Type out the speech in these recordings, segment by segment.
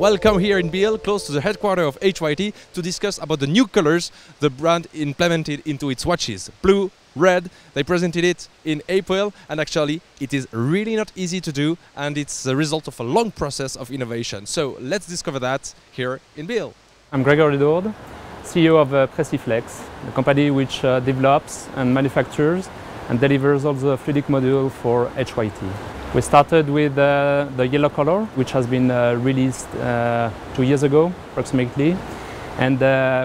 welcome here in Biel, close to the headquarters of HYT, to discuss about the new colors the brand implemented into its watches. Blue, red, they presented it in April, and actually it is really not easy to do, and it's the result of a long process of innovation. So let's discover that here in Biel. I'm Grégory Dourde, CEO of Preciflex, a company which develops and manufactures and delivers all the fluidic module for HYT. We started with the yellow color, which has been released 2 years ago, approximately. And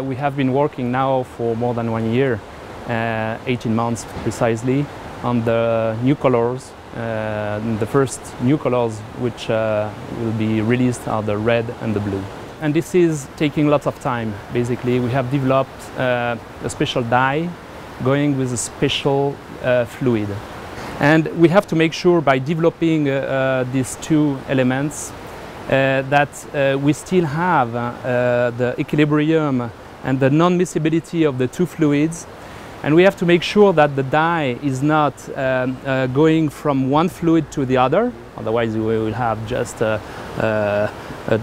we have been working now for more than 1 year, 18 months precisely, on the new colors. The first new colors which will be released are the red and the blue. And this is taking lots of time, basically. We have developed a special dye going with a special fluid. And we have to make sure by developing these two elements that we still have the equilibrium and the non-miscibility of the two fluids. And we have to make sure that the dye is not going from one fluid to the other, otherwise we will have just a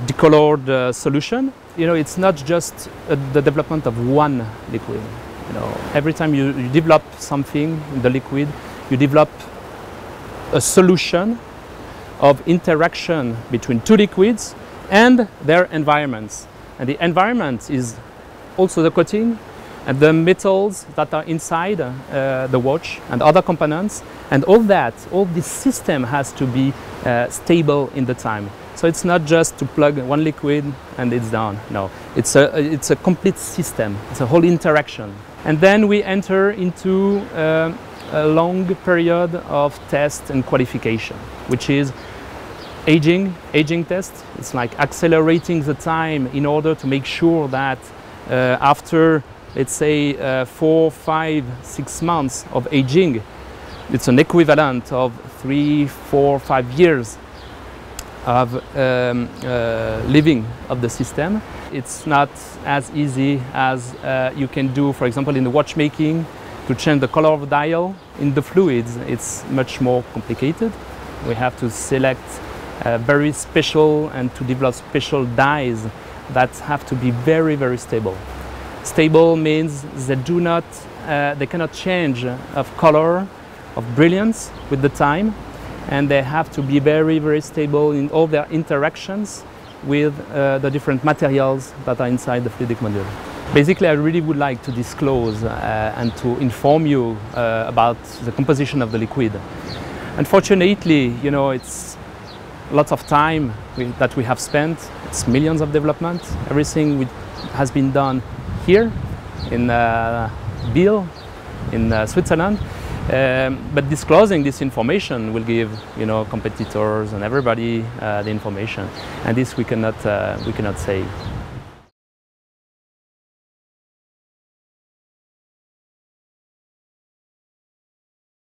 decolored solution. You know, it's not just the development of one liquid. You know, every time you develop something in the liquid, you develop a solution of interaction between two liquids and their environments. And the environment is also the coating and the metals that are inside the watch and other components. And all this system has to be stable in the time. So it's not just to plug one liquid and it's done. No, it's a complete system. It's a whole interaction. And then we enter into a long period of test and qualification, which is aging test. It's like accelerating the time in order to make sure that after, let's say, 4, 5, 6 months of aging, it's an equivalent of 3, 4, 5 years of living of the system. It's not as easy as you can do, for example, in the watchmaking, to change the color of the dial. In the fluids, it's much more complicated. We have to select very special and to develop special dyes that have to be very, very stable. Stable means they cannot change of color, of brilliance with the time, and they have to be very, very stable in all their interactions with the different materials that are inside the fluidic module. Basically, I really would like to disclose and to inform you about the composition of the liquid. Unfortunately, you know, it's lots of time that we have spent. It's millions of development. Everything has been done here in Biel, in Switzerland. But disclosing this information will give, you know, competitors and everybody the information, and this we cannot say.